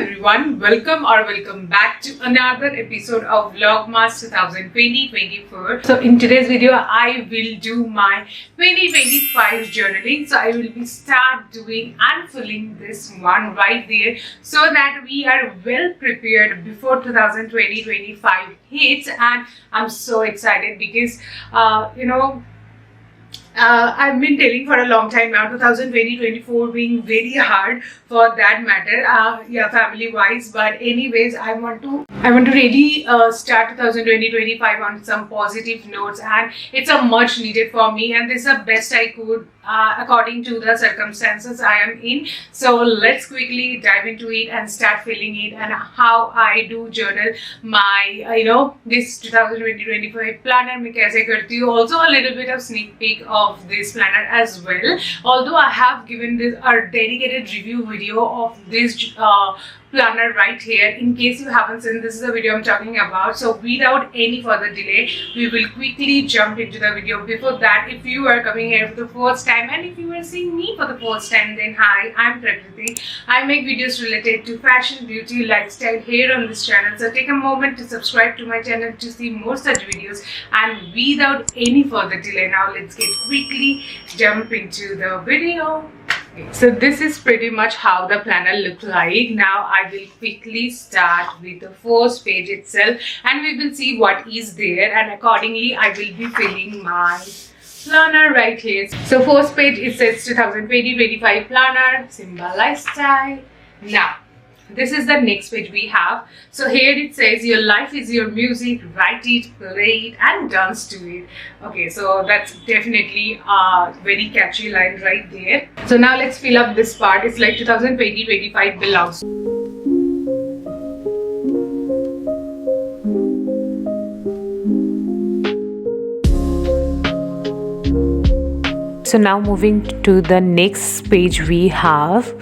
everyone, welcome back to another episode of Vlogmas 2024. So in today's video, I will do my 2025 journaling. So I will be start doing and filling this one right there so that we are well prepared before 2025 hits. And I'm so excited because I've been telling for a long time now, 2024 being very hard for that matter, family wise. But anyways, I want to really start 2025 on some positive notes, and it's a much needed for me, and this is the best I could according to the circumstances I am in. So let's quickly dive into it and start filling it and how I do journal my this 2025 planner मैं कैसे करती हूँ. Also a little bit of sneak peek of this planner as well, although I have given this a dedicated review video of this planner right here. In case you haven't seen, this is the video I'm talking about. So without any further delay, we will quickly jump into the video. Before that, if you are coming here for the first time and if you are seeing me for the first time, then hi, I'm Prakriti. I make videos related to fashion, beauty, lifestyle here on this channel. So take a moment to subscribe to my channel to see more such videos. And without any further delay, now let's get quickly jump into the video. So this is pretty much how the planner looks like. Now I will quickly start with the first page itself and we will see what is there, and accordingly I will be filling my planner right here. So first page, it says 2020-25 planner, Simba lifestyle. Now this is the next page we have. So here it says your life is your music, write it, play it and dance to it. Okay, so that's definitely a very catchy line right there. So now let's fill up this part. It's like 2020-25 belongs. So now moving to the next page we have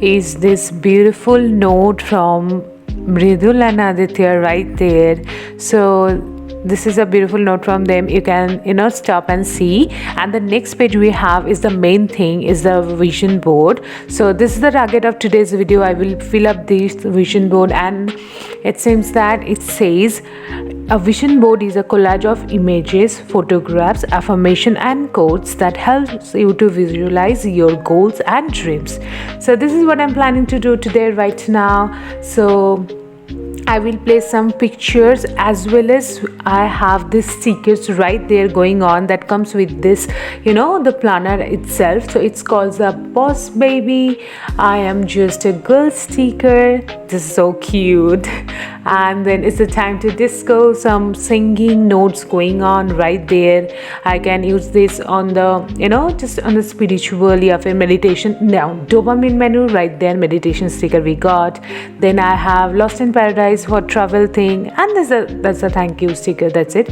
is this beautiful note from Mridul and Aditya right there. So this is a beautiful note from them. You can stop and see. And the next page we have is the main thing, is the vision board. So this is the target of today's video. I will fill up this vision board, and it seems that it says a vision board is a collage of images, photographs, affirmation and quotes that helps you to visualize your goals and dreams. So this is what I'm planning to do today right now. So I will place some pictures as well as I have this stickers right there going on that comes with this, the planner itself. So it's called the Boss Baby, I am just a girl sticker. This is so cute. And then it's the time to disco, some singing notes going on right there. I can use this on the, just on the spiritual meditation. Now, dopamine menu right there, meditation sticker we got. Then I have Lost in Paradise for travel thing, and that's a thank you sticker. That's it.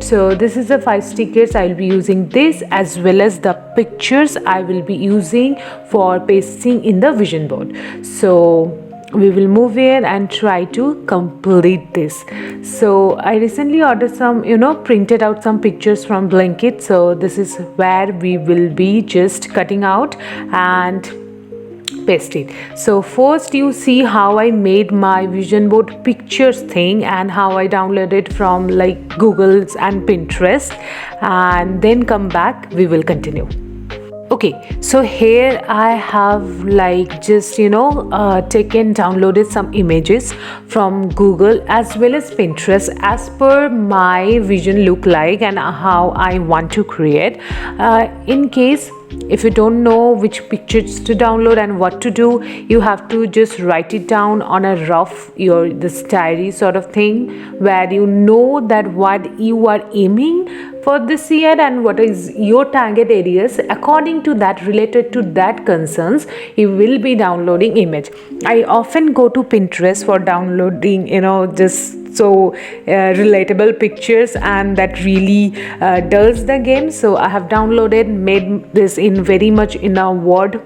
So this is the 5 stickers. I will be using this as well as the pictures I will be using for pasting in the vision board. So we will move here and try to complete this. So I recently ordered some, printed out some pictures from Blinkit. So this is where we will be just cutting out and paste it. So first you see how I made my vision board pictures thing and how I downloaded from like Google's and Pinterest, and then come back, we will continue. Okay, so here I have just downloaded some images from Google as well as Pinterest as per my vision look like and how I want to create. In case if you don't know which pictures to download and what to do, you have to just write it down on a rough this diary sort of thing where you know that what you are aiming for this year and what is your target areas. According to that, related to that concerns, you will be downloading image. I often go to Pinterest for downloading just so relatable pictures, and that really does the game. So I have made this in very much in a Word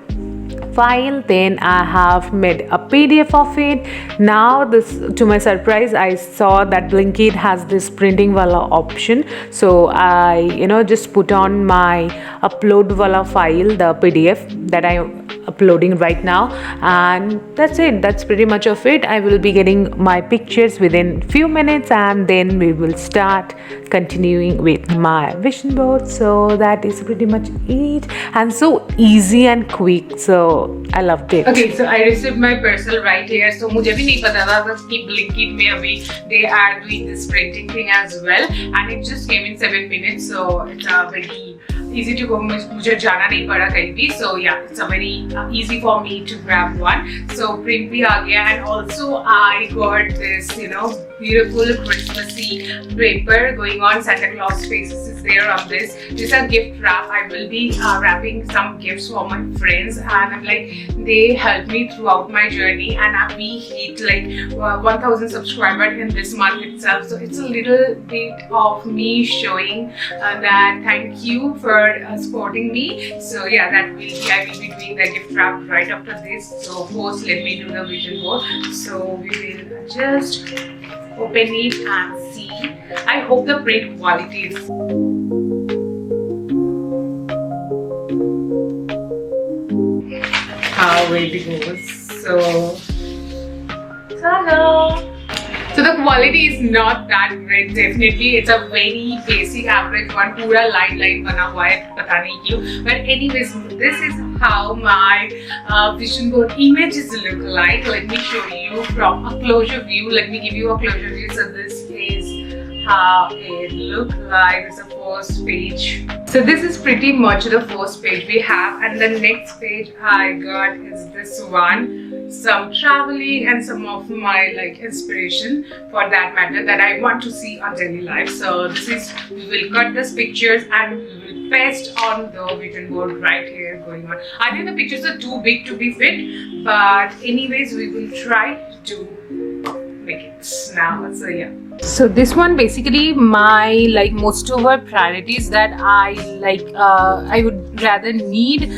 file. Then I have made a PDF of it. Now this, to my surprise, I saw that Blinkit has this printing wala option. So I just put on my upload wala file, the PDF that I uploading right now. And that's it, that's pretty much of it. I will be getting my pictures within few minutes, and then we will start continuing with my vision board. So that is pretty much it, and so easy and quick, so I loved it. Okay, so I received my parcel right here. So मुझे भी नहीं पता था कि Blinkit में अभी they are doing this printing thing as well, and it just came in 7 minutes, so it's a very easy to go. मुझे जाना नहीं पड़ा कहीं भी, so yeah, it's a very easy for me to grab one. So print भी आ गया, and also I got this, you know, beautiful Christmassy paper going on. Santa Claus faces is there on this. This is a gift wrap. I will be wrapping some gifts for my friends, and I'm like, they helped me throughout my journey, and we hit like 1000 subscribers in this month itself. So it's a little bit of me showing that thank you for supporting me. So yeah, I will be doing the gift wrap right after this. So first let me do the vision board. So we will just open it and see. I hope the print quality is how it goes. So hello. So the quality is not that great, definitely. It's a very basic average one. पूरा line बना हुआ है, पता नहीं क्यों. But anyways, this is how my vision board images look like. Let me show you from a closer view. Let me give you a closer view. So this is how it looks like. It's the first page. So this is pretty much the first page we have, and the next page I got is this one. Some traveling and some of my like inspiration for that matter that I want to see on daily life. So this is, we will cut these pictures and we will paste on the vision board right here going on. I think the pictures are too big to be fit, but anyways we will try to make it now. So yeah. So this one basically my like most of our priorities that I like I would rather need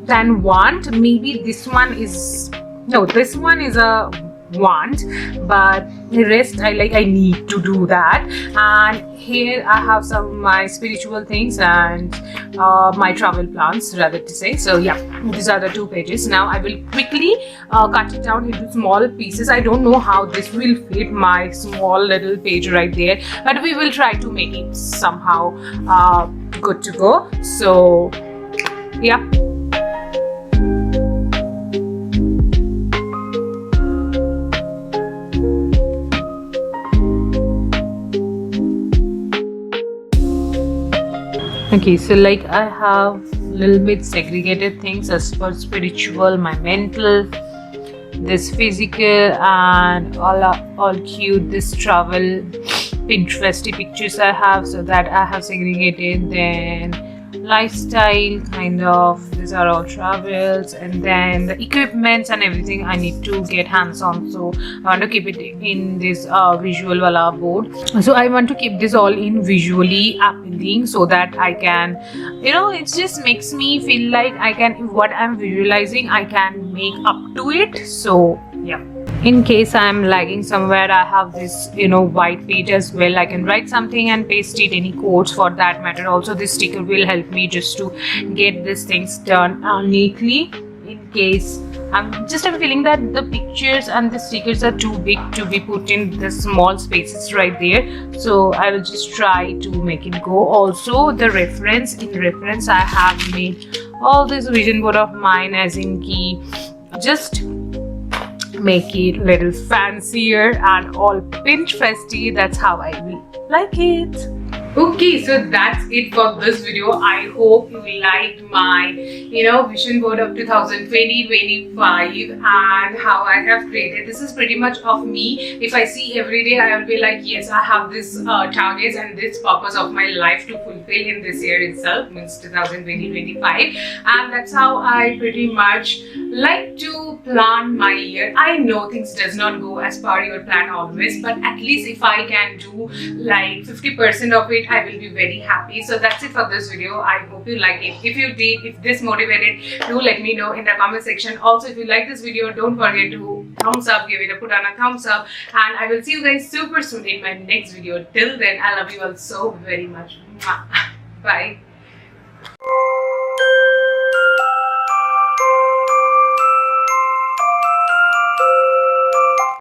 than want. Maybe this one is, no, this one is a want, but the rest I need to do that. And here I have some of my spiritual things and my travel plans, rather to say. So yeah, these are the two pages. Now I will quickly cut it down into small pieces. I don't know how this will fit my small little page right there, but we will try to make it somehow good to go. So yeah. Okay, so like I have little bit segregated things as per spiritual, my mental, this physical, and all cute this travel Pinteresty pictures I have, so that I have segregated. Then lifestyle kind of, these are all travels, and then the equipments and everything I need to get hands on, so I want to keep it in this visual wala board. So I want to keep this all in visually appealing, so that I can, you know, it just makes me feel like I can, what I'm visualizing I can make up to it. So yeah, in case I'm lagging somewhere, I have this, you know, white page as well. I can write something and paste it, any quotes for that matter. Also this sticker will help me just to get these things done neatly, in case I'm feeling that the pictures and the stickers are too big to be put in the small spaces right there. So I will just try to make it go. Also the reference, in reference I have made all this vision board of mine, as in key just make it little fancier and all Pinteresty. That's how I will like it. Okay, so that's it for this video. I hope you liked my, you know, vision board of 2020-25 and how I have created. This is pretty much of me. If I see every day, I will be like, yes, I have this targets and this purpose of my life to fulfill in this year itself, means 2020-25, and that's how I pretty much like to plan my year. I know things does not go as per your plan always, but at least if I can do like 50% of it, I will be very happy. So that's it for this video. I hope you like it. If you did, if this motivated, do let me know in the comment section. Also, if you like this video, don't forget to thumbs up, give it a put on a thumbs up, and I will see you guys super soon in my next video. Till then, I love you all so very much. Bye.